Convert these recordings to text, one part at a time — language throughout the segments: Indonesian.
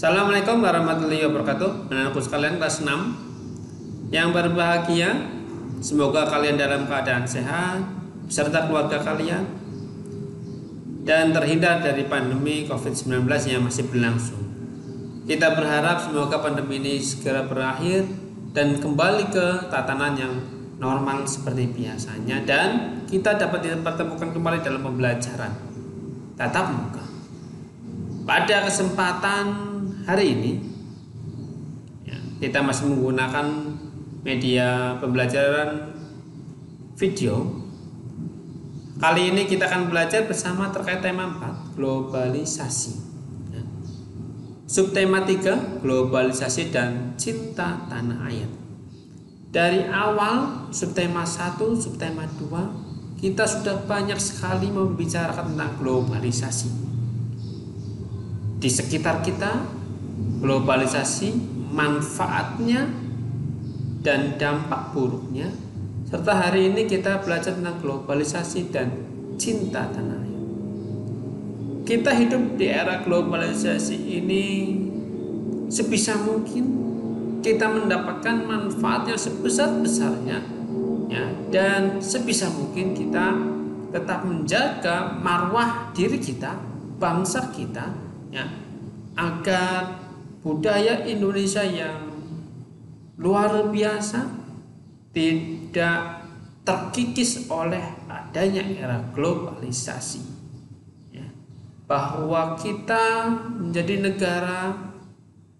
Assalamualaikum warahmatullahi wabarakatuh. Anak-anakku sekalian kelas 6 yang berbahagia, semoga kalian dalam keadaan sehat beserta keluarga kalian dan terhindar dari pandemi COVID-19 yang masih berlangsung. Kita berharap semoga pandemi ini segera berakhir dan kembali ke tatanan yang normal seperti biasanya, dan kita dapat dipertemukan kembali dalam pembelajaran tatap muka. Pada kesempatan hari ini kita masih menggunakan media pembelajaran video. Kali ini kita akan belajar bersama terkait tema 4, globalisasi. Subtema 3, globalisasi dan cinta tanah air. Dari awal subtema 1, subtema 2, kita sudah banyak sekali membicarakan tentang globalisasi. Di sekitar kita, globalisasi, manfaatnya dan dampak buruknya, serta hari ini kita belajar tentang globalisasi dan cinta tanah air. Kita hidup di era globalisasi ini, sebisa mungkin kita mendapatkan manfaat yang sebesar-besarnya, dan sebisa mungkin kita tetap menjaga marwah diri kita, bangsa kita, agar budaya Indonesia yang luar biasa tidak terkikis oleh adanya era globalisasi. Bahwa kita menjadi negara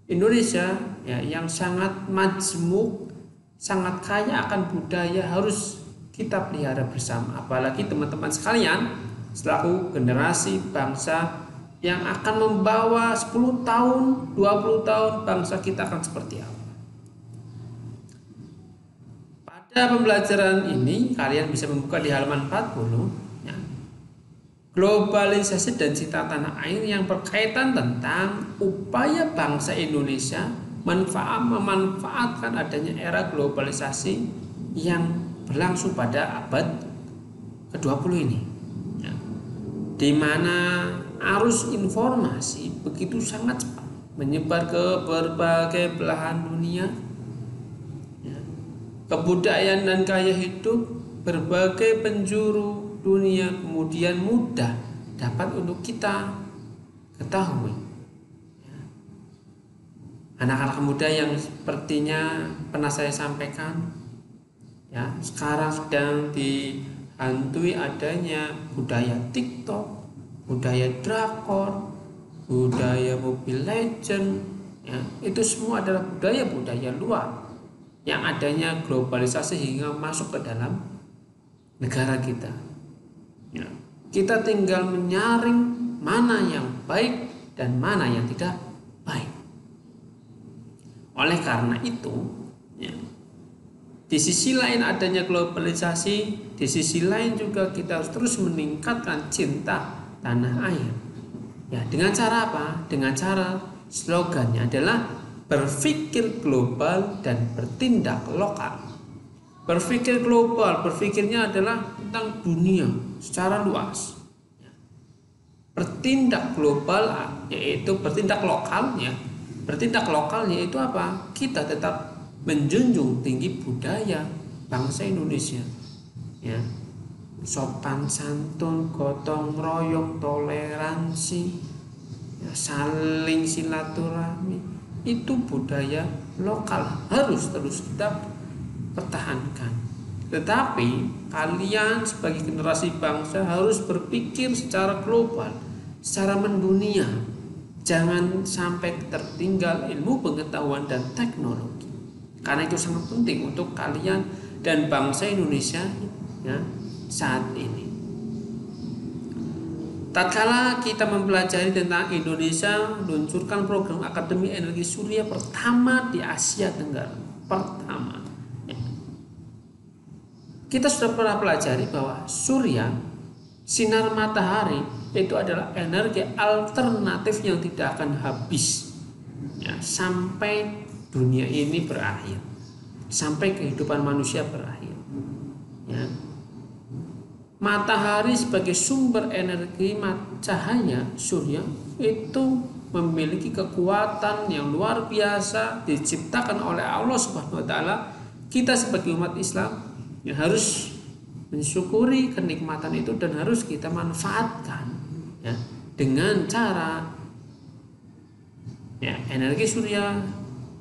Indonesia yang sangat majemuk, sangat kaya akan budaya, harus kita pelihara bersama. Apalagi teman-teman sekalian, selaku generasi bangsa yang akan membawa 10 tahun, 20 tahun bangsa kita akan seperti apa. Pada pembelajaran ini kalian bisa membuka di halaman 40, globalisasi dan cinta tanah air, yang berkaitan tentang upaya bangsa Indonesia memanfaatkan adanya era globalisasi yang berlangsung pada abad ke-20 ini, di mana arus informasi begitu sangat cepat menyebar ke berbagai belahan dunia. Kebudayaan dan gaya hidup berbagai penjuru dunia kemudian mudah dapat untuk kita ketahui. Anak-anak muda yang sepertinya pernah saya sampaikan, sekarang sedang dihantui adanya budaya TikTok, budaya drakor, budaya Mobile Legend, itu semua adalah budaya-budaya luar yang adanya globalisasi hingga masuk ke dalam negara kita. Kita tinggal menyaring mana yang baik dan mana yang tidak baik. Oleh karena itu, di sisi lain adanya globalisasi, di sisi lain juga kita harus terus meningkatkan cinta tanah air. Dengan cara apa? Dengan cara slogannya adalah berpikir global dan bertindak lokal. Berpikir global, berpikirnya adalah tentang dunia secara luas. Bertindak global yaitu bertindak lokal, Bertindak lokal yaitu apa? Kita tetap menjunjung tinggi budaya bangsa Indonesia. Sopan santun, gotong royong, toleransi, saling silaturahmi, itu budaya lokal, harus terus kita pertahankan. Tetapi kalian sebagai generasi bangsa harus berpikir secara global, secara mendunia. Jangan sampai tertinggal ilmu pengetahuan dan teknologi, karena itu sangat penting untuk kalian dan bangsa Indonesia saat ini. Tatkala kita mempelajari tentang Indonesia meluncurkan program Akademi Energi Surya pertama di Asia Tenggara, pertama. Kita sudah pernah pelajari bahwa surya, sinar matahari, itu adalah energi alternatif yang tidak akan habis sampai dunia ini berakhir, sampai kehidupan manusia berakhir. Matahari sebagai sumber energi cahaya surya itu memiliki kekuatan yang luar biasa diciptakan oleh Allah Subhanahu wa taala. Kita sebagai umat Islam yang harus mensyukuri kenikmatan itu dan harus kita manfaatkan ya dengan cara ya energi surya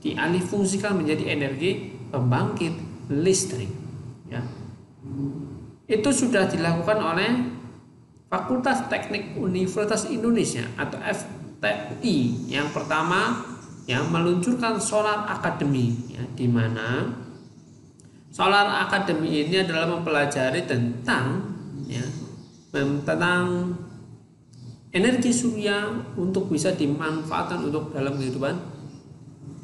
dialih fungsikan menjadi energi pembangkit listrik ya. Itu sudah dilakukan oleh Fakultas Teknik Universitas Indonesia atau FTI yang pertama yang meluncurkan Solar Academy ya, di mana Solar Academy ini adalah mempelajari tentang ya, tentang energi surya untuk bisa dimanfaatkan untuk dalam kehidupan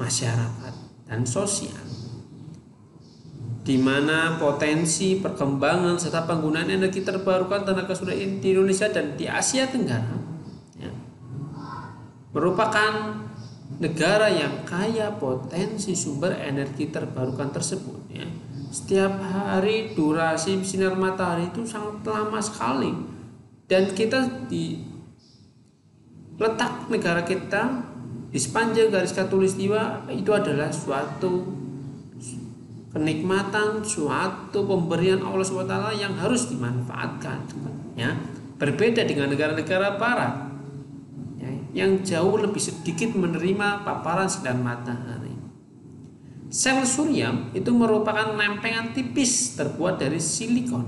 masyarakat dan sosial, di mana potensi perkembangan serta penggunaan energi terbarukan tenaga surya di Indonesia dan di Asia Tenggara ya, merupakan negara yang kaya potensi sumber energi terbarukan tersebut ya. Setiap hari durasi sinar matahari itu sangat lama sekali dan kita di letak negara kita di sepanjang garis khatulistiwa itu adalah suatu kenikmatan, suatu pemberian Allah SWT yang harus dimanfaatkan ya. Berbeda dengan negara-negara barat ya, yang jauh lebih sedikit menerima paparan sinar matahari. Sel surya itu merupakan lempengan tipis terbuat dari silikon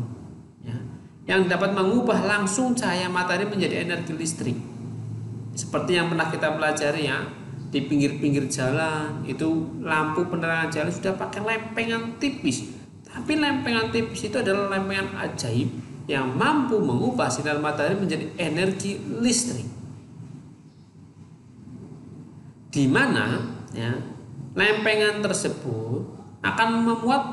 ya, yang dapat mengubah langsung cahaya matahari menjadi energi listrik. Seperti yang pernah kita pelajari ya, di pinggir-pinggir jalan itu lampu penerangan jalan sudah pakai lempengan tipis, tapi lempengan tipis itu adalah lempengan ajaib yang mampu mengubah sinar matahari menjadi energi listrik, di mana ya, lempengan tersebut akan memuat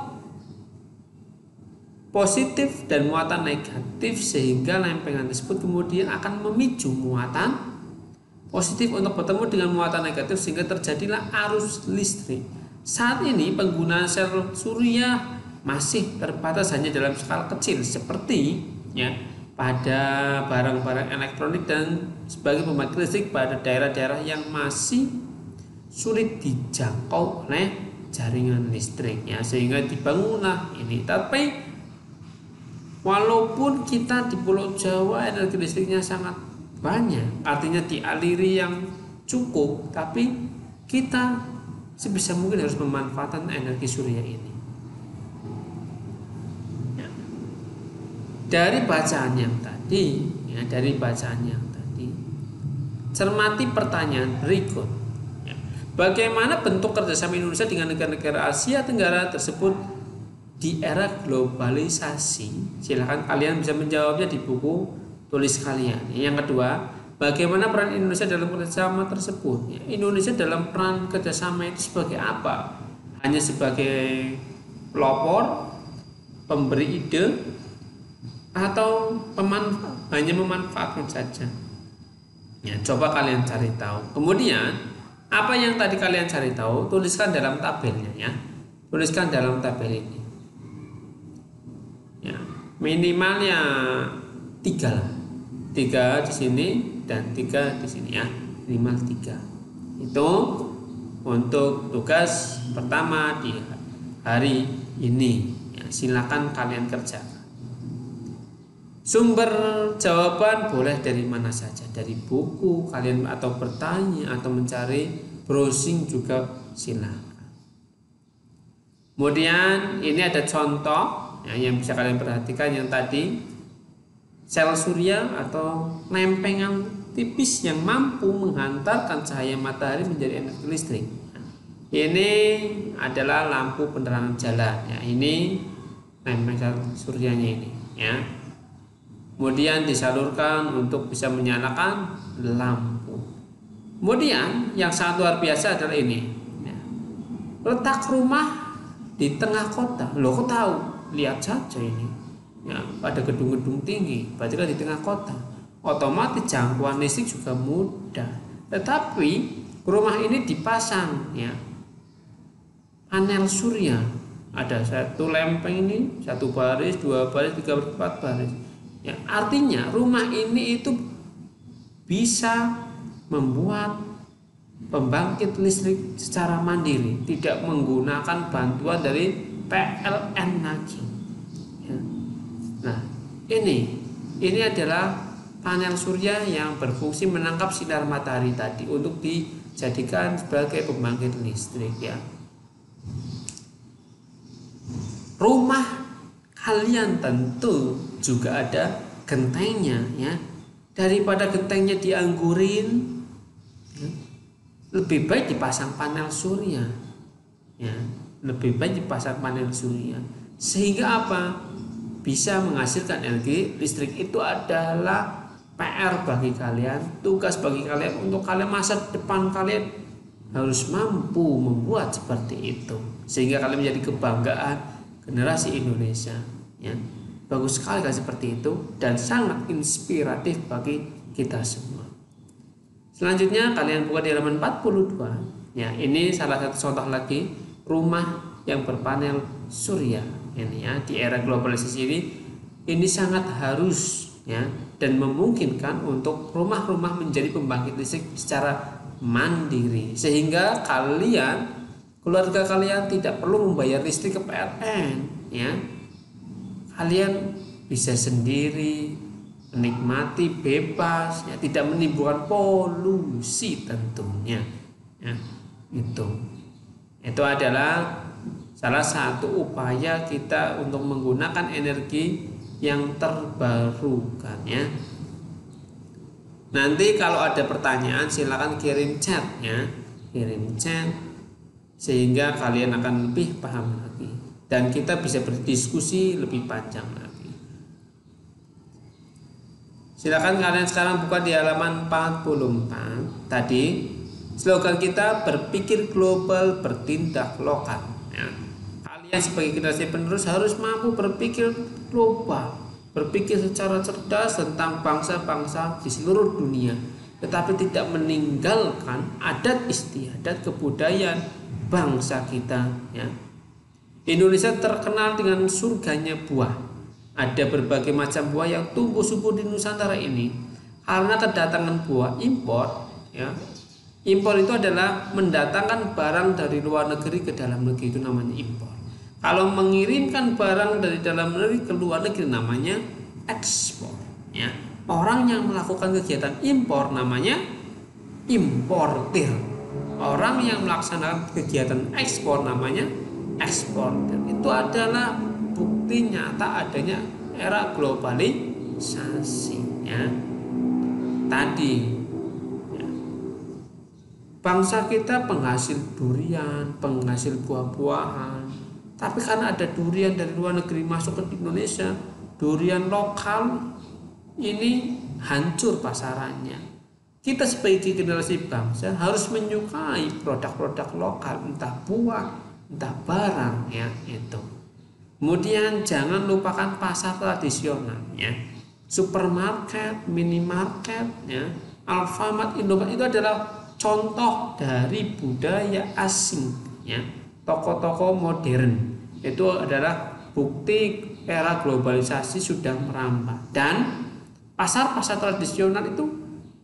positif dan muatan negatif sehingga lempengan tersebut kemudian akan memicu muatan positif untuk bertemu dengan muatan negatif sehingga terjadilah arus listrik. Saat ini penggunaan sel surya masih terbatas hanya dalam skala kecil seperti ya pada barang-barang elektronik dan sebagai pembangkit listrik pada daerah-daerah yang masih sulit dijangkau oleh jaringan listrik ya, sehingga dibangunlah ini. Tapi walaupun kita di Pulau Jawa energi listriknya sangat banyak, artinya dialiri yang cukup, tapi kita sebisa mungkin harus memanfaatkan energi surya ini ya. Dari bacaan yang tadi ya, cermati pertanyaan berikut ya. Bagaimana bentuk kerjasama Indonesia dengan negara-negara Asia Tenggara tersebut di era globalisasi? Silahkan kalian bisa menjawabnya di buku tulis kalian. Yang kedua, bagaimana peran Indonesia dalam kerjasama tersebut? Ya, Indonesia dalam peran kerjasama itu sebagai apa? Hanya sebagai pelopor, pemberi ide, atau hanya memanfaatkan saja? Ya, coba kalian cari tahu. Kemudian, apa yang tadi kalian cari tahu, tuliskan dalam tabelnya ya. Tuliskan dalam tabel ini. Ya, minimalnya 3 lah. 3 di sini dan 3 di sini ya, minimal 3. Itu untuk tugas pertama di hari ini ya, silakan kalian kerjakan. Sumber jawaban boleh dari mana saja, dari buku kalian atau bertanya atau mencari browsing juga silakan. Kemudian ini ada contoh ya, yang bisa kalian perhatikan yang tadi, sel surya atau lempengan tipis yang mampu menghantarkan cahaya matahari menjadi energi listrik. Ini adalah lampu penerangan jalan ya, ini lempengan suryanya ini ya. Kemudian disalurkan untuk bisa menyalakan lampu. Kemudian yang sangat luar biasa adalah ini ya. Letak rumah di tengah kota. Loh, kok tahu? Lihat saja ini ya, pada gedung-gedung tinggi, berarti kan di tengah kota, otomatis jangkauan listrik juga mudah. Tetapi rumah ini dipasang ya panel surya, ada satu lempeng ini, 1 baris, 2 baris, 3 baris, 4 baris ya, artinya rumah ini itu bisa membuat pembangkit listrik secara mandiri, tidak menggunakan bantuan dari PLN lagi. Ya. Nah, ini adalah panel surya yang berfungsi menangkap sinar matahari tadi untuk dijadikan sebagai pembangkit listrik ya. Rumah kalian tentu juga ada gentengnya ya. Daripada gentengnya dianggurin, ya, lebih baik dipasang panel surya. Ya, lebih baik dipasang panel surya. Sehingga apa? Bisa menghasilkan energi listrik. Itu adalah PR bagi kalian, tugas bagi kalian untuk kalian masa depan kalian harus mampu membuat seperti itu sehingga kalian menjadi kebanggaan generasi Indonesia ya. Bagus sekali kan seperti itu dan sangat inspiratif bagi kita semua. Selanjutnya kalian buka di halaman 42 ya. Ini salah satu contoh lagi rumah yang berpanel surya ini ya. Di era globalisasi ini sangat harus ya dan memungkinkan untuk rumah-rumah menjadi pembangkit listrik secara mandiri sehingga keluarga kalian tidak perlu membayar listrik ke PLN ya. Kalian bisa sendiri menikmati bebas ya, tidak menimbulkan polusi tentunya ya. Itu adalah salah satu upaya kita untuk menggunakan energi yang terbarukan ya. Nanti kalau ada pertanyaan silakan kirim chat ya, kirim chat sehingga kalian akan lebih paham lagi dan kita bisa berdiskusi lebih panjang lagi. Silakan kalian sekarang buka di halaman 44. Tadi slogan kita berpikir global, bertindak lokal ya. Kalian sebagai generasi penerus harus mampu berpikir global, berpikir secara cerdas tentang bangsa-bangsa di seluruh dunia, tetapi tidak meninggalkan adat istiadat kebudayaan bangsa kita ya. Indonesia terkenal dengan surganya buah. Ada berbagai macam buah yang tumbuh subur di Nusantara ini. Karena kedatangan buah impor ya. Impor itu adalah mendatangkan barang dari luar negeri ke dalam negeri, itu namanya impor. Kalau mengirimkan barang dari dalam negeri ke luar negeri namanya ekspor ya. Orang yang melakukan kegiatan impor namanya importir. Orang yang melaksanakan kegiatan ekspor namanya eksportir. Itu adalah bukti nyata adanya era globalisasi ya. Tadi ya, bangsa kita penghasil durian, penghasil buah-buahan, tapi karena ada durian dari luar negeri masuk ke Indonesia, durian lokal ini hancur pasarannya. Kita sebagai generasi bangsa harus menyukai produk-produk lokal, entah buah, entah barang ya itu. Kemudian jangan lupakan pasar tradisional ya. Supermarket, minimarket ya, Alfamart, Indomaret itu adalah contoh dari budaya asing ya. Toko-toko modern itu adalah bukti era globalisasi sudah merambah dan pasar-pasar tradisional itu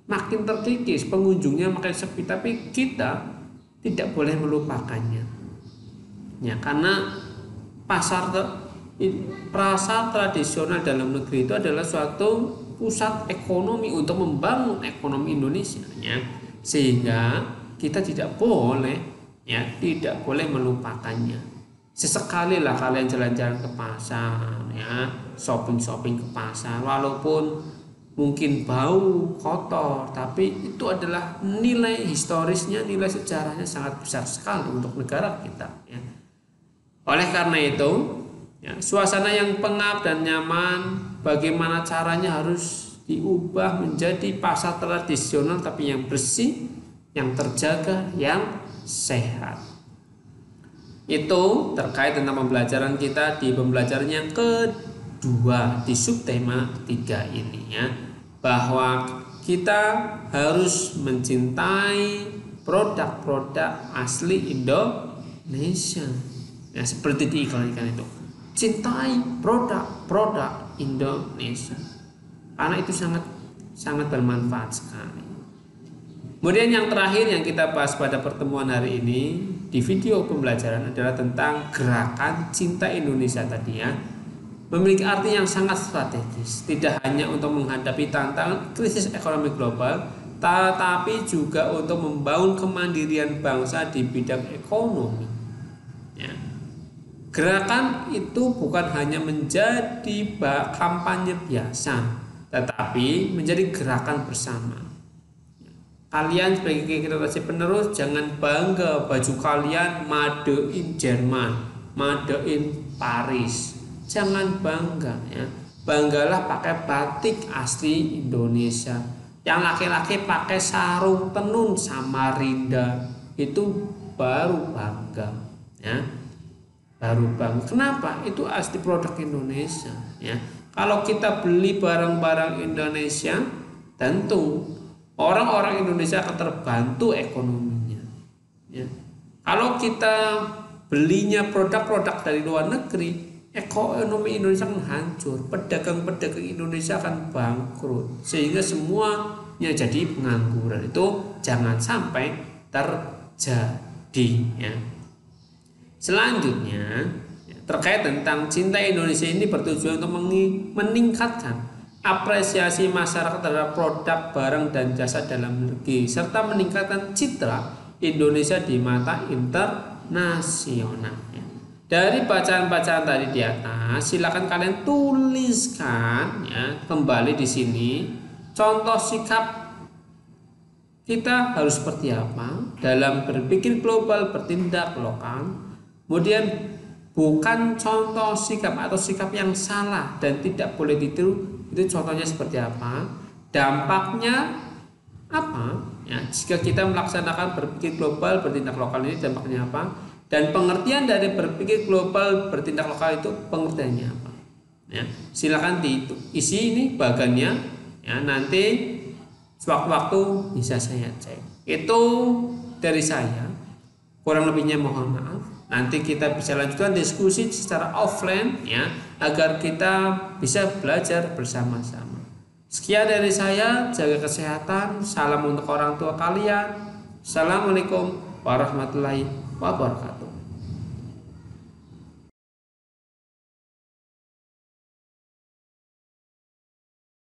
makin terkikis, pengunjungnya makin sepi, tapi kita tidak boleh melupakannya ya, karena pasar tradisional dalam negeri itu adalah suatu pusat ekonomi untuk membangun ekonomi Indonesia ya, sehingga kita tidak boleh melupakannya. Sesekali lah kalian jalan-jalan ke pasar ya, shopping ke pasar, walaupun mungkin bau, kotor, tapi itu adalah nilai historisnya, nilai sejarahnya sangat besar sekali untuk negara kita ya. Oleh karena itu ya, suasana yang pengap dan nyaman bagaimana caranya harus diubah menjadi pasar tradisional tapi yang bersih, yang terjaga, yang sehat. Itu terkait tentang pembelajaran kita di pembelajaran yang kedua di subtema 3 ini ya, bahwa kita harus mencintai produk-produk asli Indonesia ya, seperti di iklan-iklan itu, cintai produk-produk Indonesia karena itu sangat bermanfaat sekali. Kemudian yang terakhir yang kita bahas pada pertemuan hari ini di video pembelajaran adalah tentang gerakan Cinta Indonesia tadi ya. Memiliki arti yang sangat strategis, tidak hanya untuk menghadapi tantangan krisis ekonomi global, tetapi juga untuk membangun kemandirian bangsa di bidang ekonomi. Ya. Gerakan itu bukan hanya menjadi kampanye biasa, tetapi menjadi gerakan bersama. Kalian sebagai generasi penerus jangan bangga baju kalian made in Jerman, made in Paris. Jangan bangga ya. Banggalah pakai batik asli Indonesia. Yang laki-laki pakai sarung tenun Samarinda. Itu baru bangga ya. Baru bangga. Kenapa? Itu asli produk Indonesia ya. Kalau kita beli barang-barang Indonesia, tentu orang-orang Indonesia akan terbantu ekonominya. Ya. Kalau kita belinya produk-produk dari luar negeri, ekonomi Indonesia akan hancur, pedagang-pedagang Indonesia akan bangkrut, sehingga semuanya jadi pengangguran. Itu jangan sampai terjadi. Ya. Selanjutnya, terkait tentang Cinta Indonesia ini bertujuan untuk meningkatkan apresiasi masyarakat terhadap produk, barang, dan jasa dalam negeri serta meningkatkan citra Indonesia di mata internasional. Dari bacaan-bacaan tadi di atas, silakan kalian tuliskan ya kembali di sini contoh sikap kita harus seperti apa dalam berpikir global, bertindak lokal. Kemudian bukan contoh sikap atau sikap yang salah dan tidak boleh ditiru. Itu contohnya seperti apa, dampaknya apa ya jika kita melaksanakan berpikir global bertindak lokal ini, dampaknya apa, dan pengertian dari berpikir global bertindak lokal itu pengertiannya apa ya. Silakan diisi ini bagannya ya, nanti sewaktu-waktu bisa saya cek. Itu dari saya, kurang lebihnya mohon maaf. Nanti kita bisa lanjutkan diskusi secara offline ya, agar kita bisa belajar bersama-sama. Sekian dari saya, jaga kesehatan, salam untuk orang tua kalian. Assalamualaikum warahmatullahi wabarakatuh.